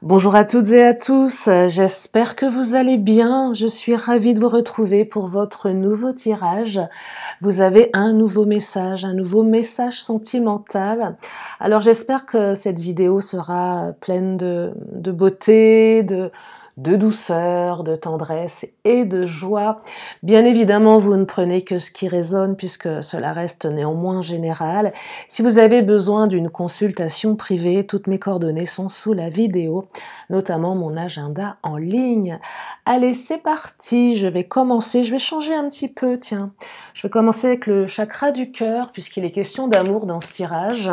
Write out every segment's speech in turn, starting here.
Bonjour à toutes et à tous, j'espère que vous allez bien. Je suis ravie de vous retrouver pour votre nouveau tirage. Vous avez un nouveau message sentimental. Alors j'espère que cette vidéo sera pleine de beauté, de douceur, de tendresse et de joie. Bien évidemment, vous ne prenez que ce qui résonne puisque cela reste néanmoins général. Si vous avez besoin d'une consultation privée, toutes mes coordonnées sont sous la vidéo, notamment mon agenda en ligne. Allez, c'est parti, je vais changer un petit peu, tiens. Je vais commencer avec le chakra du cœur puisqu'il est question d'amour dans ce tirage.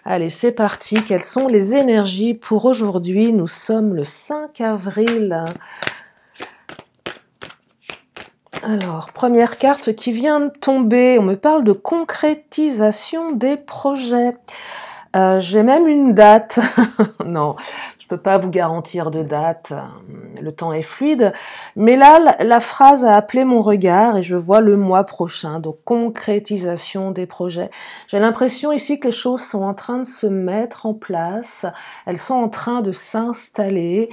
Allez, c'est parti. Quelles sont les énergies pour aujourd'hui? Nous sommes le 5 avril. Alors, première carte qui vient de tomber. On me parle de concrétisation des projets. J'ai même une date. Non, je peux pas vous garantir de date. Le temps est fluide. Mais là, la phrase a appelé mon regard et je vois le mois prochain. Donc, concrétisation des projets. J'ai l'impression ici que les choses sont en train de se mettre en place. Elles sont en train de s'installer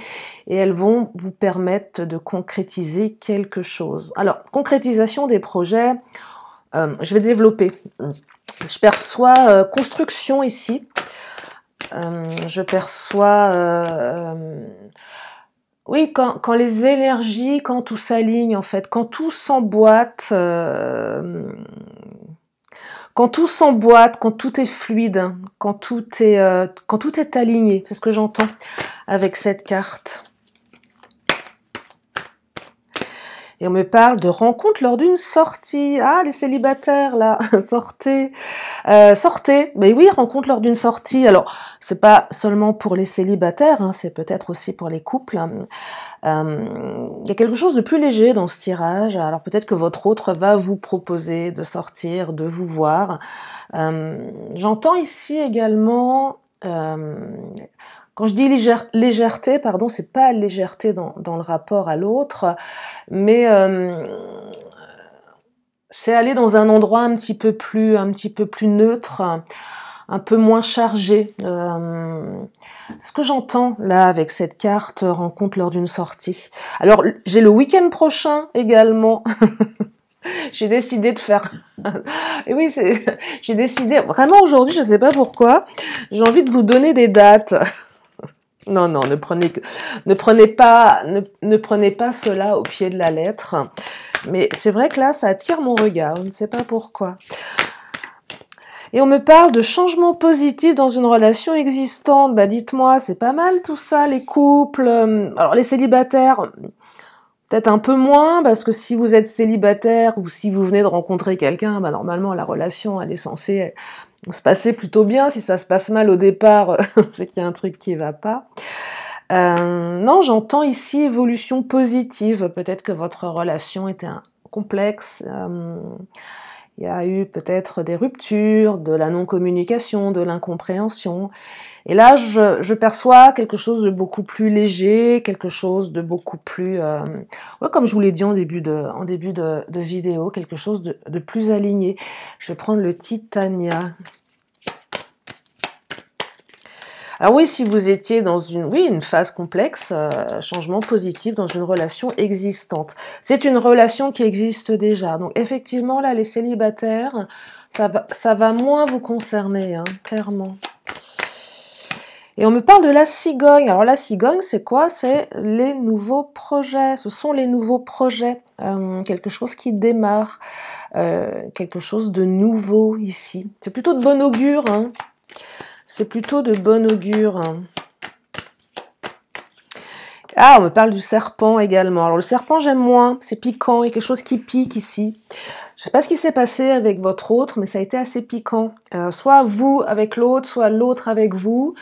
et elles vont vous permettre de concrétiser quelque chose. Alors, concrétisation des projets, je vais développer. Je perçois construction ici. Je perçois... oui, quand les énergies, quand tout s'aligne en fait, quand tout s'emboîte, quand tout est fluide, quand tout est aligné, c'est ce que j'entends avec cette carte. Et on me parle de rencontre lors d'une sortie. Ah, les célibataires, là, sortez. Sortez. Mais oui, rencontre lors d'une sortie. Alors, c'est pas seulement pour les célibataires, hein, c'est peut-être aussi pour les couples. Il y a quelque chose de plus léger dans ce tirage. Alors, peut-être que votre autre va vous proposer de sortir, de vous voir. J'entends ici également... quand je dis légèreté, pardon, c'est pas légèreté dans le rapport à l'autre, mais c'est aller dans un endroit un petit peu plus neutre, un peu moins chargé. Ce que j'entends là avec cette carte rencontre lors d'une sortie. Alors j'ai le week-end prochain également. J'ai décidé de faire. Et oui, j'ai décidé vraiment aujourd'hui, je sais pas pourquoi. J'ai envie de vous donner des dates. Non, ne prenez pas cela au pied de la lettre. Mais c'est vrai que là, ça attire mon regard. Je ne sais pas pourquoi. Et on me parle de changement positif dans une relation existante. Bah, dites-moi, c'est pas mal tout ça, les couples. Alors, les célibataires, peut-être un peu moins, parce que si vous êtes célibataire ou si vous venez de rencontrer quelqu'un, bah, normalement, la relation, elle est censée se passer plutôt bien. Si ça se passe mal au départ, c'est qu'il y a un truc qui va pas. Non, j'entends ici évolution positive. Peut-être que votre relation était complexe. Il y a eu peut-être des ruptures, de la non-communication, de l'incompréhension. Et là, je perçois quelque chose de beaucoup plus léger, quelque chose de beaucoup plus... ouais, comme je vous l'ai dit en début de vidéo, quelque chose de plus aligné. Je vais prendre le Titania. Alors oui, si vous étiez dans une phase complexe, changement positif dans une relation existante. C'est une relation qui existe déjà. Donc effectivement, là, les célibataires, ça va moins vous concerner, hein, clairement. Et on me parle de la cigogne. Alors la cigogne, c'est quoi? C'est les nouveaux projets. Ce sont les nouveaux projets. Quelque chose qui démarre. Quelque chose de nouveau ici. C'est plutôt de bon augure, hein. C'est plutôt de bon augure. Ah, on me parle du serpent également. Alors le serpent, j'aime moins. C'est piquant. Il y a quelque chose qui pique ici. Je ne sais pas ce qui s'est passé avec votre autre, mais ça a été assez piquant. Soit vous avec l'autre, soit l'autre avec vous.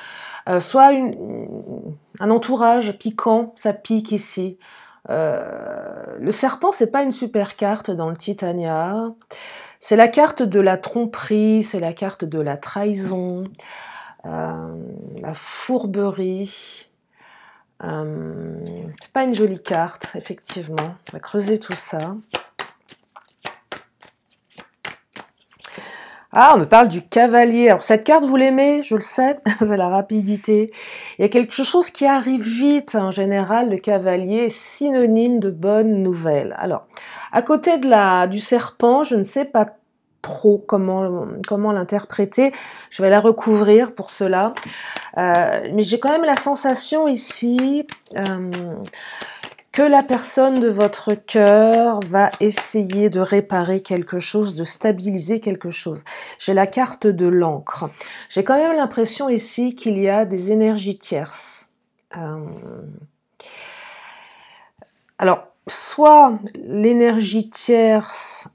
Soit un entourage piquant. Ça pique ici. Le serpent, c'est pas une super carte dans le Titania. C'est la carte de la tromperie. C'est la carte de la trahison. La fourberie. C'est pas une jolie carte, effectivement. On va creuser tout ça. Ah, on me parle du cavalier. Alors cette carte, vous l'aimez, je le sais, c'est la rapidité. Il y a quelque chose qui arrive vite. En général, le cavalier est synonyme de bonne nouvelle. Alors, à côté du serpent, je ne sais pas trop comment l'interpréter. Je vais la recouvrir pour cela. Mais j'ai quand même la sensation ici que la personne de votre cœur va essayer de réparer quelque chose, de stabiliser quelque chose. J'ai la carte de l'encre. J'ai quand même l'impression ici qu'il y a des énergies tierces. Alors, soit l'énergie tierce,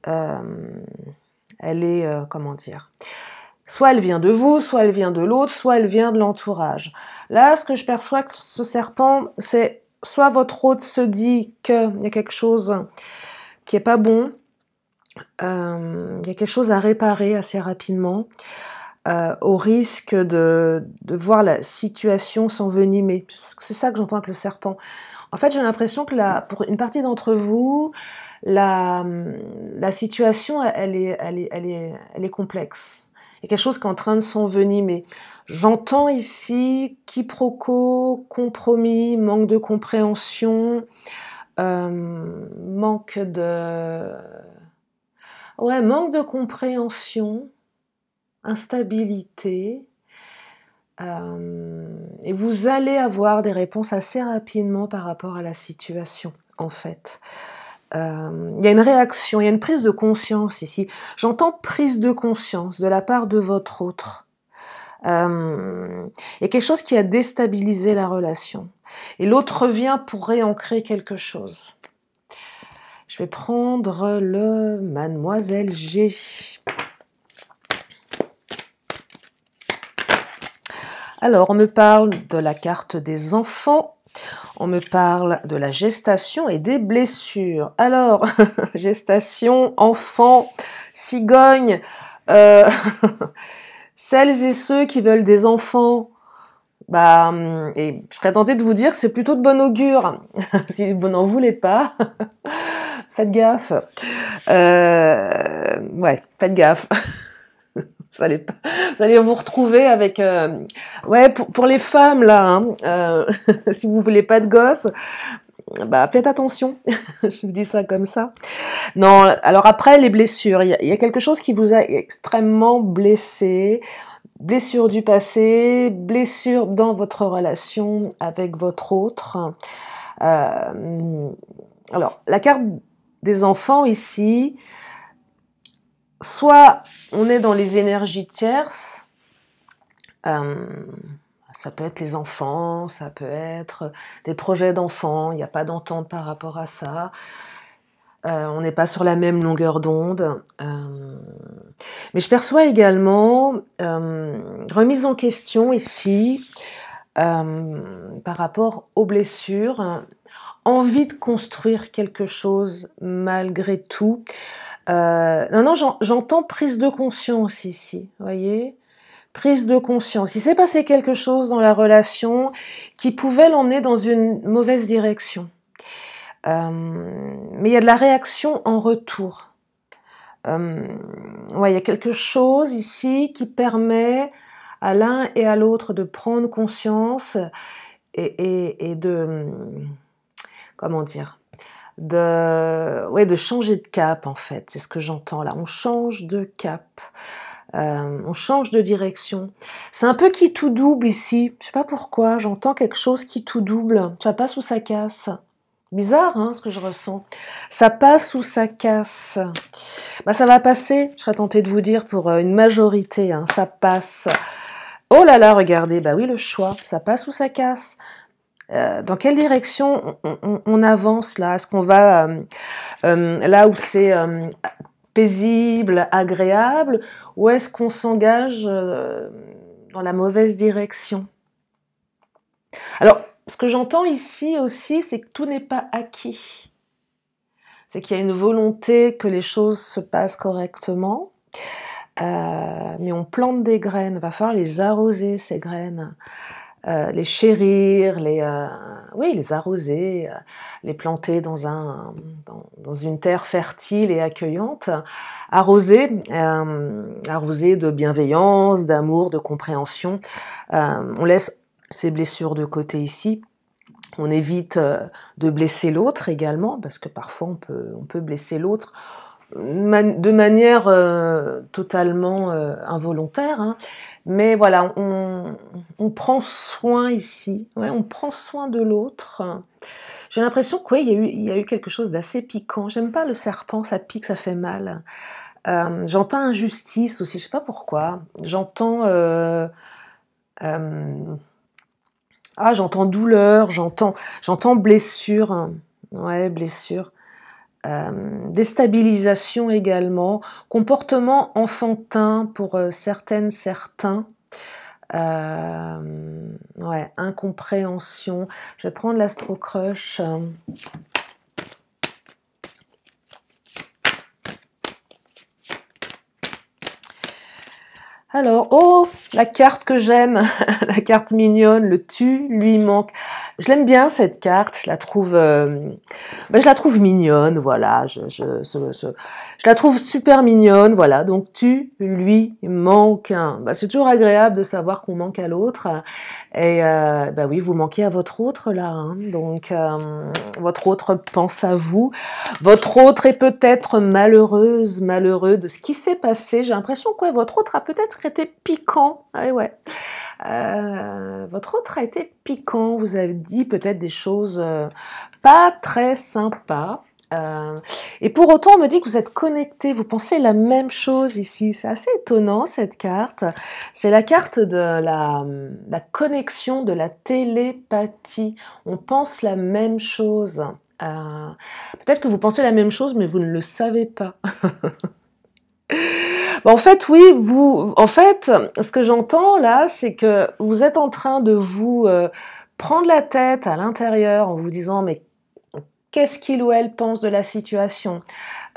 elle est, comment dire, soit elle vient de vous, soit elle vient de l'autre, soit elle vient de l'entourage. Là, ce que je perçois que ce serpent, c'est soit votre hôte se dit qu'il y a quelque chose qui est pas bon, il y a quelque chose à réparer assez rapidement, au risque de voir la situation s'envenimer. C'est ça que j'entends avec le serpent. En fait, j'ai l'impression que pour une partie d'entre vous, la situation, elle est complexe. Il y a quelque chose qui est en train de s'envenimer. J'entends ici quiproquo, compromis, manque de compréhension, manque de compréhension, instabilité. Et vous allez avoir des réponses assez rapidement par rapport à la situation, en fait. Il y a une réaction, il y a une prise de conscience ici. J'entends prise de conscience de la part de votre autre. Il y a quelque chose qui a déstabilisé la relation. Et l'autre vient pour réancrer quelque chose. Je vais prendre le Mademoiselle G. Alors, on me parle de la carte des enfants. On me parle de la gestation et des blessures. Alors, gestation, enfant, cigogne, celles et ceux qui veulent des enfants, et je serais tentée de vous dire que c'est plutôt de bon augure. Si vous n'en voulez pas, faites gaffe. Faites gaffe. Vous allez vous retrouver avec... pour les femmes, là, si vous voulez pas de gosses, faites attention. Je vous dis ça comme ça. Non, alors après, les blessures. Il y a quelque chose qui vous a extrêmement blessé. Blessure du passé, blessure dans votre relation avec votre autre. Alors, la carte des enfants ici... Soit on est dans les énergies tierces, ça peut être les enfants, ça peut être des projets d'enfants, il n'y a pas d'entente par rapport à ça, on n'est pas sur la même longueur d'onde. Mais je perçois également remise en question ici par rapport aux blessures, envie de construire quelque chose malgré tout. Non, j'entends prise de conscience ici, voyez, prise de conscience. Il s'est passé quelque chose dans la relation qui pouvait l'emmener dans une mauvaise direction. Mais il y a de la réaction en retour. Il y a quelque chose ici qui permet à l'un et à l'autre de prendre conscience et de... Comment dire ? De changer de cap, en fait. C'est ce que j'entends là. On change de cap. On change de direction. C'est un peu qui tout double ici. Je sais pas pourquoi. J'entends quelque chose qui tout double. Ça passe ou ça casse. Bizarre, hein, ce que je ressens. Ça passe ou ça casse. Ça va passer. Je serais tentée de vous dire pour une majorité. Hein, ça passe. Oh là là, regardez. Oui, le choix. Ça passe ou ça casse. Dans quelle direction on avance là? Est-ce qu'on va là où c'est paisible, agréable, ou est-ce qu'on s'engage dans la mauvaise direction? Alors, ce que j'entends ici aussi, c'est que tout n'est pas acquis. C'est qu'il y a une volonté que les choses se passent correctement, mais on plante des graines, il va falloir les arroser, ces graines. les chérir, oui, les arroser, les planter dans une terre fertile et accueillante, arroser de bienveillance, d'amour, de compréhension. On laisse ces blessures de côté ici. On évite de blesser l'autre également, parce que parfois on peut blesser l'autre de manière totalement involontaire, hein. Mais voilà, on prend soin ici, ouais, on prend soin de l'autre. J'ai l'impression qu'il y a eu quelque chose d'assez piquant. J'aime pas le serpent, ça pique, ça fait mal. J'entends injustice aussi, je sais pas pourquoi. J'entends douleur, j'entends blessure. Ouais, blessure. Déstabilisation également, comportement enfantin pour certaines, certains, ouais, incompréhension. Je vais prendre l'Astro-Crush. Alors, oh, la carte que j'aime, la carte mignonne, le tu lui manque. Je l'aime bien cette carte, je la trouve mignonne, voilà. Je la trouve super mignonne, voilà. Donc tu lui manques. C'est toujours agréable de savoir qu'on manque à l'autre. Et oui, vous manquez à votre autre là, hein. Donc votre autre pense à vous. Votre autre est peut-être malheureux de ce qui s'est passé. J'ai l'impression que votre autre a peut-être été piquant. Ouais. Votre autre a été piquant. Vous avez dit peut-être des choses pas très sympas. Et pour autant, on me dit que vous êtes connectés, vous pensez la même chose ici. C'est assez étonnant cette carte. C'est la carte de la connexion, de la télépathie. On pense la même chose. Peut-être que vous pensez la même chose, mais vous ne le savez pas. En fait, oui, ce que j'entends là, c'est que vous êtes en train de vous prendre la tête à l'intérieur en vous disant, mais qu'est-ce qu'il ou elle pense de la situation?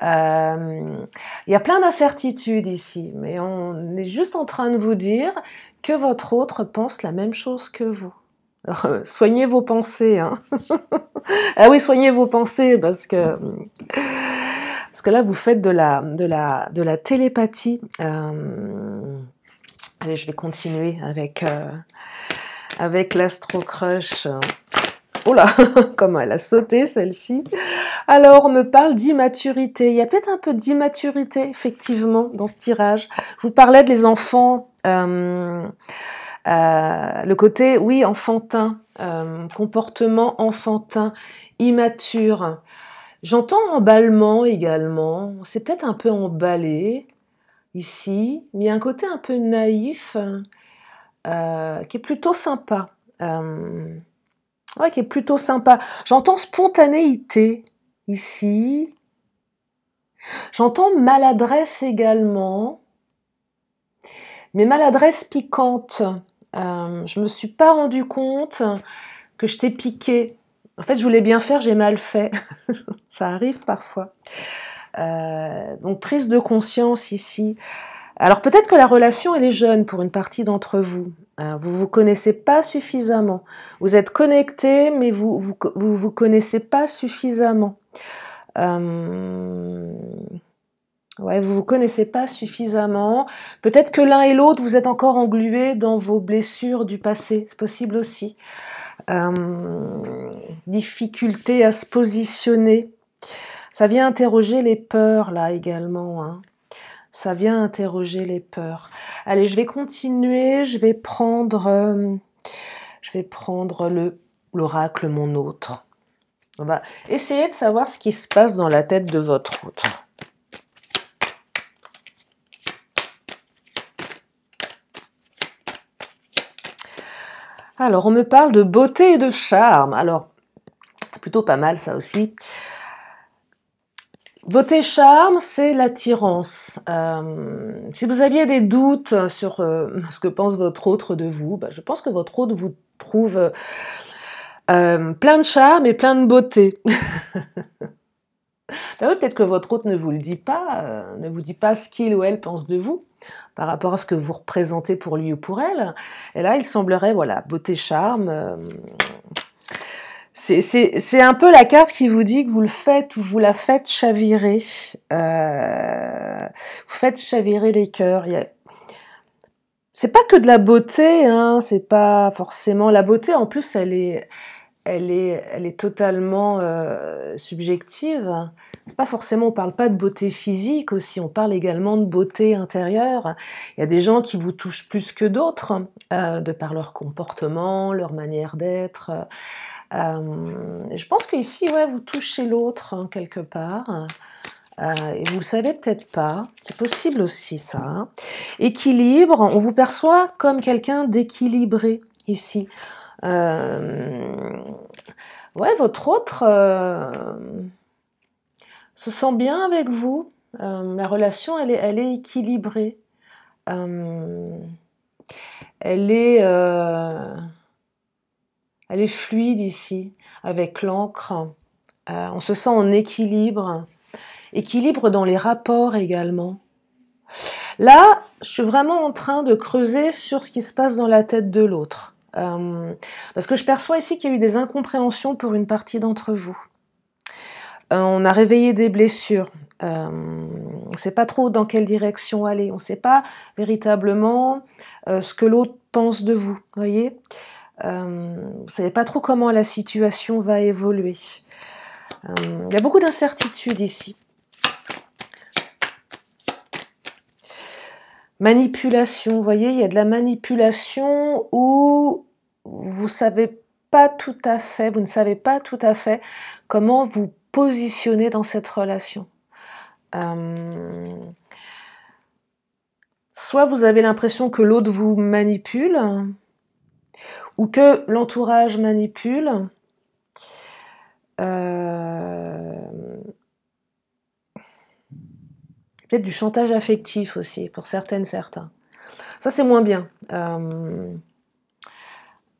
Il y a plein d'incertitudes ici, mais on est juste en train de vous dire que votre autre pense la même chose que vous. Alors, soignez vos pensées, hein. Ah oui, soignez vos pensées, parce que là, vous faites de la télépathie. Allez, je vais continuer avec l'Astro-Crush. Oh là, comment elle a sauté celle-ci. Alors, on me parle d'immaturité. Il y a peut-être un peu d'immaturité, effectivement, dans ce tirage. Je vous parlais de les enfants, le côté, oui, enfantin, comportement enfantin, immature. J'entends emballement également. C'est peut-être un peu emballé ici, mais il y a un côté un peu naïf qui est plutôt sympa. Ouais, qui est plutôt sympa. J'entends spontanéité ici. J'entends maladresse également, mais maladresse piquante. Je me suis pas rendu compte que je t'ai piqué. En fait, je voulais bien faire, j'ai mal fait. Ça arrive parfois. Donc, prise de conscience ici. Alors, peut-être que la relation, elle est jeune pour une partie d'entre vous. Vous vous connaissez pas suffisamment. Vous êtes connectés, mais vous connaissez pas suffisamment. Ouais, vous vous connaissez pas suffisamment. Peut-être que l'un et l'autre, vous êtes encore englués dans vos blessures du passé. C'est possible aussi. Difficulté à se positionner. Ça vient interroger les peurs, là, également, hein. Ça vient interroger les peurs. Allez, je vais continuer. Je vais prendre l'oracle Mon Autre. On va essayer de savoir ce qui se passe dans la tête de votre autre. Alors, on me parle de beauté et de charme. Alors, plutôt pas mal ça aussi. Beauté, charme, c'est l'attirance. Si vous aviez des doutes sur ce que pense votre autre de vous, je pense que votre autre vous trouve plein de charme et plein de beauté. Ben oui, peut-être que votre hôte ne vous le dit pas, ne vous dit pas ce qu'il ou elle pense de vous, par rapport à ce que vous représentez pour lui ou pour elle. Et là, il semblerait, voilà, beauté, charme. C'est un peu la carte qui vous dit que vous le faites ou vous la faites chavirer. Vous faites chavirer les cœurs. C'est pas que de la beauté, hein, c'est pas forcément... La beauté, en plus, elle est totalement subjective. Pas forcément, on parle pas de beauté physique aussi, on parle également de beauté intérieure. Il y a des gens qui vous touchent plus que d'autres, de par leur comportement, leur manière d'être. Je pense qu'ici, ouais, vous touchez l'autre, hein, quelque part. Et vous le savez peut-être pas, c'est possible aussi ça. Hein. Équilibre, on vous perçoit comme quelqu'un d'équilibré ici. Ouais, votre autre se sent bien avec vous. La relation, elle est équilibrée. Elle est fluide ici, avec l'encre. On se sent en équilibre. Équilibre dans les rapports également. Là, je suis vraiment en train de creuser sur ce qui se passe dans la tête de l'autre. Parce que je perçois ici qu'il y a eu des incompréhensions pour une partie d'entre vous. On a réveillé des blessures. On ne sait pas trop dans quelle direction aller. On ne sait pas véritablement ce que l'autre pense de vous. Voyez, vous ne savez pas trop comment la situation va évoluer. Il y a beaucoup d'incertitudes ici. Manipulation, vous voyez, il y a de la manipulation où vous ne savez pas tout à fait comment vous positionner dans cette relation. Soit vous avez l'impression que l'autre vous manipule, ou que l'entourage manipule. Peut-être du chantage affectif aussi, pour certaines, certains. Ça, c'est moins bien.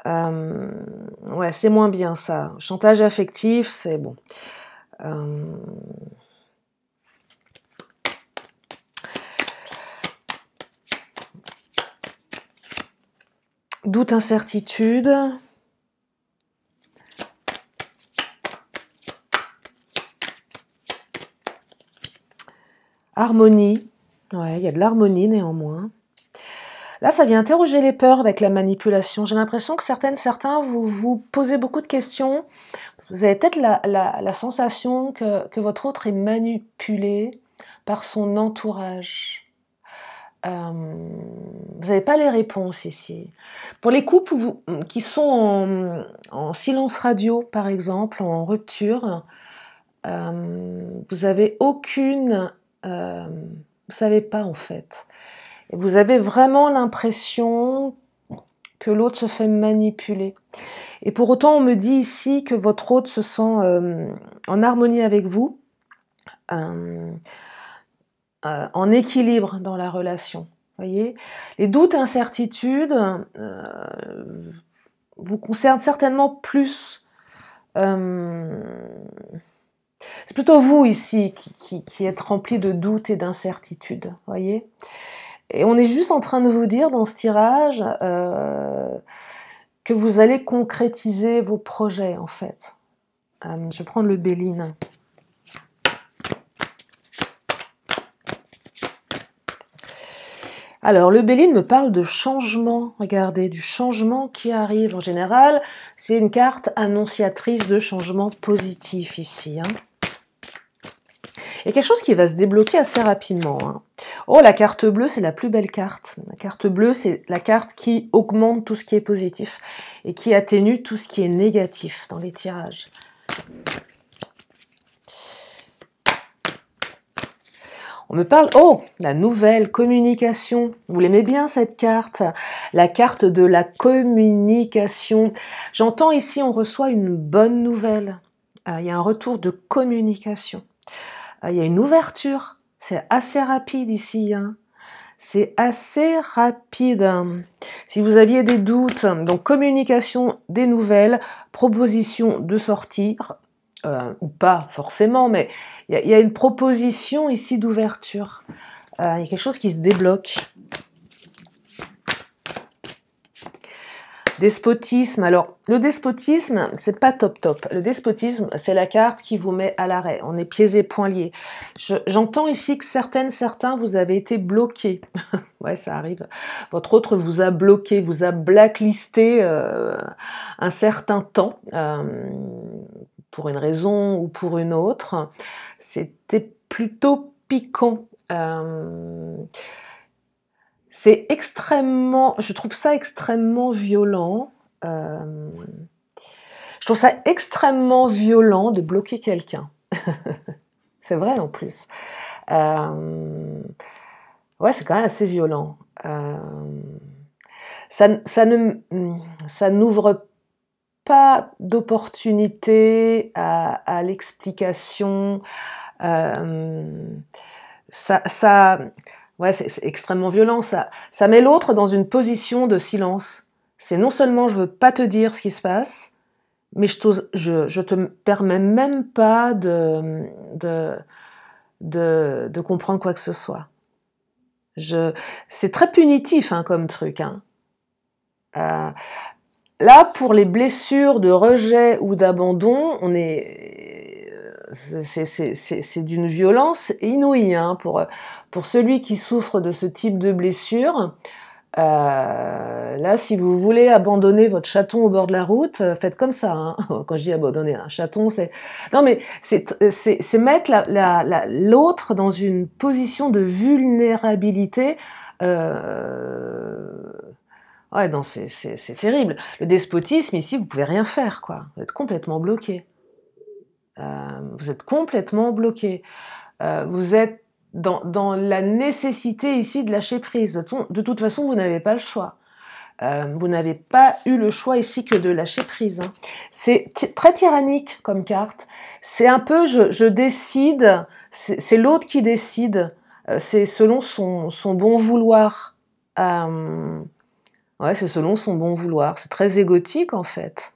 Ouais, c'est moins bien, ça. Chantage affectif, c'est bon. Doute, incertitude. Harmonie. Ouais, il y a de l'harmonie néanmoins. Là, ça vient interroger les peurs avec la manipulation. J'ai l'impression que certains, vous vous posez beaucoup de questions. Vous avez peut-être la sensation que votre autre est manipulé par son entourage. Vous n'avez pas les réponses ici. Pour les couples qui sont en silence radio, par exemple, en rupture, vous avez aucune... vous savez pas en fait. Et vous avez vraiment l'impression que l'autre se fait manipuler. Et pour autant, on me dit ici que votre autre se sent en harmonie avec vous, en équilibre dans la relation. Voyez, les doutes et incertitudes vous concernent certainement plus. C'est plutôt vous ici qui êtes rempli de doutes et d'incertitudes. Voyez. Et on est juste en train de vous dire dans ce tirage que vous allez concrétiser vos projets en fait. Je vais prendre le Béline. Alors, le Béline me parle de changement, regardez, du changement qui arrive. En général, c'est une carte annonciatrice de changement positif ici. Hein. Il y a quelque chose qui va se débloquer assez rapidement. Hein. Oh, la carte bleue, c'est la plus belle carte. La carte bleue, c'est la carte qui augmente tout ce qui est positif et qui atténue tout ce qui est négatif dans les tirages. On me parle, oh, la nouvelle communication. Vous l'aimez bien cette carte? La carte de la communication. J'entends ici, on reçoit une bonne nouvelle. Il y a un retour de communication. Il y a une ouverture. C'est assez rapide ici. Hein. C'est assez rapide. Si vous aviez des doutes, donc communication, des nouvelles, proposition de sortir. ou pas forcément, mais il y a une proposition ici d'ouverture. Il y a quelque chose qui se débloque. Despotisme. Alors, le despotisme, c'est pas top top. Le despotisme, c'est la carte qui vous met à l'arrêt. On est pieds et poings liés. J'entends ici que certains, vous avez été bloqués. Ouais, ça arrive. Votre autre vous a bloqué, vous a blacklisté un certain temps, pour une raison ou pour une autre. C'était plutôt piquant. C'est extrêmement, je trouve ça extrêmement violent. Je trouve ça extrêmement violent de bloquer quelqu'un. C'est vrai en plus. Ouais, c'est quand même assez violent. Ça n'ouvre pas d'opportunité à l'explication. Ouais, c'est extrêmement violent. Ça met l'autre dans une position de silence. C'est non seulement je veux pas te dire ce qui se passe, mais je te permets même pas de comprendre quoi que ce soit. C'est très punitif hein, comme truc. Hein. Là, pour les blessures de rejet ou d'abandon, c'est d'une violence inouïe. Hein, pour celui qui souffre de ce type de blessure, là, si vous voulez abandonner votre chaton au bord de la route, faites comme ça. Hein. Quand je dis abandonner un chaton, c'est... Non, mais c'est mettre l'autre dans une position de vulnérabilité. Ouais, non, c'est terrible. Le despotisme, ici, vous pouvez rien faire, quoi. Vous êtes complètement bloqué. Vous êtes complètement bloqué. Vous êtes dans la nécessité ici de lâcher prise. De toute façon, vous n'avez pas le choix. Vous n'avez pas eu le choix ici que de lâcher prise. Hein. C'est très tyrannique comme carte. C'est un peu je décide, c'est l'autre qui décide. C'est selon son bon vouloir. Ouais, c'est selon son bon vouloir. C'est très égotique en fait.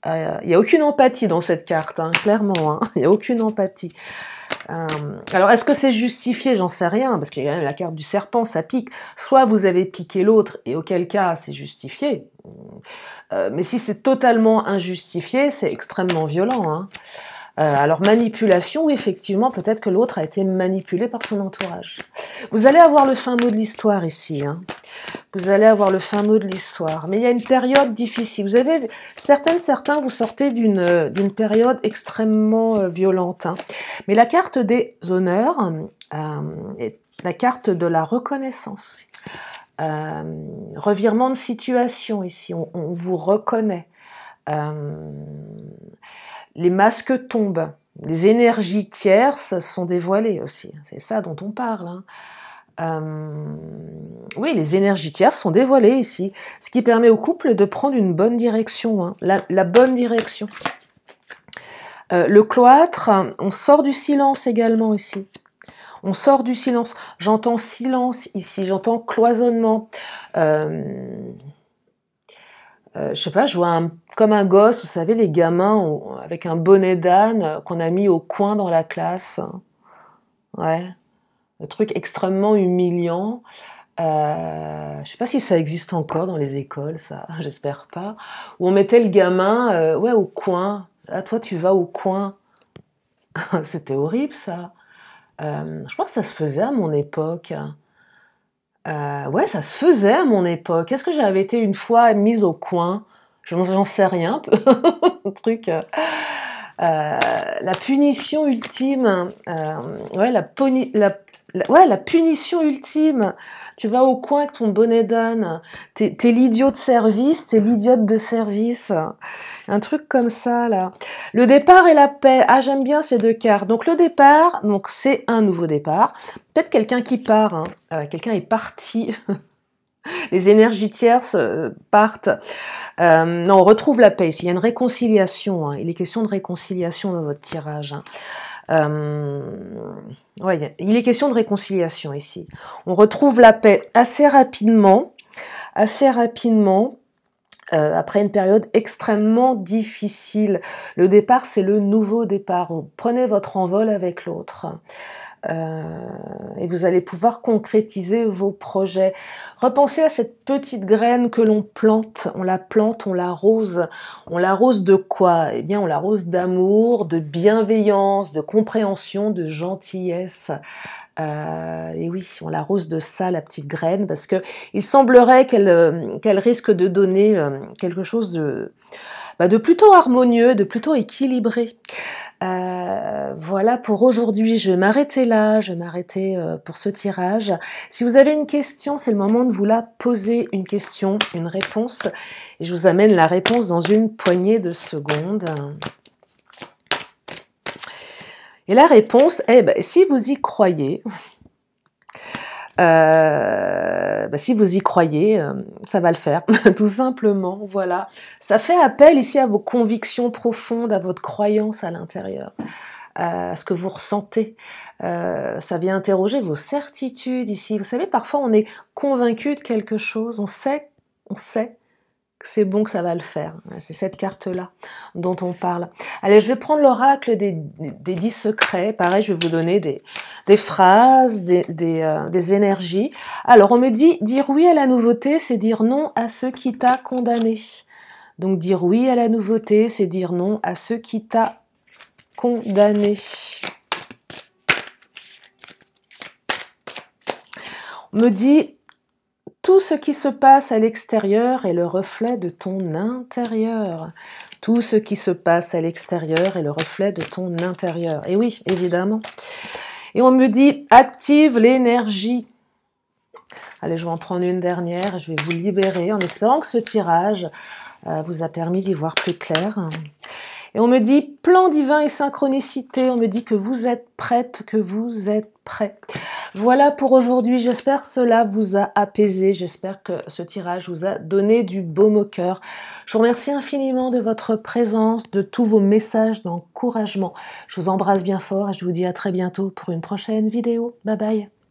Il n'y a aucune empathie dans cette carte, hein, clairement. Hein. Il n'y a aucune empathie. Alors, est-ce que c'est justifié? J'en sais rien, parce qu'il y a quand même la carte du serpent, ça pique. Soit vous avez piqué l'autre, et auquel cas, c'est justifié. Mais si c'est totalement injustifié, c'est extrêmement violent. Hein. Alors, manipulation, oui, effectivement, peut-être que l'autre a été manipulé par son entourage. Vous allez avoir le fin mot de l'histoire ici. Hein. Vous allez avoir le fin mot de l'histoire. Mais il y a une période difficile. Vous avez certains, vous sortez d'une période extrêmement violente. Hein. Mais la carte des honneurs est la carte de la reconnaissance. Revirement de situation ici. On vous reconnaît. Les masques tombent. Les énergies tierces sont dévoilées aussi. C'est ça dont on parle. Hein. Oui, les énergies tierces sont dévoilées ici, ce qui permet au couple de prendre une bonne direction, hein, la bonne direction. Le cloître, on sort du silence également ici. On sort du silence. J'entends silence ici, j'entends cloisonnement. Je sais pas, je vois comme un gosse, vous savez, les gamins avec un bonnet d'âne qu'on a mis au coin dans la classe. Ouais. Le truc extrêmement humiliant. Je sais pas si ça existe encore dans les écoles, ça, j'espère pas. Où on mettait le gamin, ouais, au coin. Là, toi, tu vas au coin. C'était horrible, ça. Je crois que ça se faisait à mon époque. Ouais, ça se faisait à mon époque. Est-ce que j'avais été une fois mise au coin? J'en sais rien. Un truc. La punition ultime. Ouais, la punition ultime. Tu vas au coin avec ton bonnet d'âne. T'es l'idiot de service, t'es l'idiote de service. Un truc comme ça, là. Le départ et la paix. Ah, j'aime bien ces deux cartes. Donc, le départ, donc c'est un nouveau départ. Peut-être quelqu'un qui part. Hein. Quelqu'un est parti. Les énergies tierces partent. Non, on retrouve la paix ici. Il y a une réconciliation. Hein. Il est question de réconciliation dans votre tirage. Hein. Ouais, il est question de réconciliation ici. On retrouve la paix assez rapidement. Assez rapidement. après une période extrêmement difficile. Le départ, c'est le nouveau départ. Vous prenez votre envol avec l'autre. Et vous allez pouvoir concrétiser vos projets. Repensez à cette petite graine que l'on plante, on l'arrose. On l'arrose de quoi? Eh bien, on l'arrose d'amour, de bienveillance, de compréhension, de gentillesse. Et oui, on l'arrose de ça, la petite graine, parce que il semblerait qu'elle risque de donner quelque chose de plutôt harmonieux, de plutôt équilibré. Voilà pour aujourd'hui, je vais m'arrêter là, je vais m'arrêter pour ce tirage. Si vous avez une question, c'est le moment de vous la poser, une question, une réponse, et je vous amène la réponse dans une poignée de secondes. Et la réponse est, si vous y croyez, si vous y croyez, ça va le faire, tout simplement, voilà. Ça fait appel ici à vos convictions profondes, à votre croyance à l'intérieur, à ce que vous ressentez. Ça vient interroger vos certitudes ici. Vous savez, parfois on est convaincu de quelque chose, on sait que c'est bon, que ça va le faire. C'est cette carte-là dont on parle. Allez, je vais prendre l'oracle des 10 secrets. Pareil, je vais vous donner des phrases, des énergies. Alors, on me dit, dire oui à la nouveauté, c'est dire non à ce qui t'a condamné. Donc, dire oui à la nouveauté, c'est dire non à ce qui t'a condamné. On me dit, tout ce qui se passe à l'extérieur est le reflet de ton intérieur. Tout ce qui se passe à l'extérieur est le reflet de ton intérieur. Et oui, évidemment. Et on me dit, active l'énergie. Allez, je vais en prendre une dernière. Je vais vous libérer en espérant que ce tirage vous a permis d'y voir plus clair. Et on me dit plan divin et synchronicité. On me dit que vous êtes prête, que vous êtes prêt. Voilà pour aujourd'hui. J'espère que cela vous a apaisé. J'espère que ce tirage vous a donné du baume au cœur. Je vous remercie infiniment de votre présence, de tous vos messages d'encouragement. Je vous embrasse bien fort et je vous dis à très bientôt pour une prochaine vidéo. Bye bye.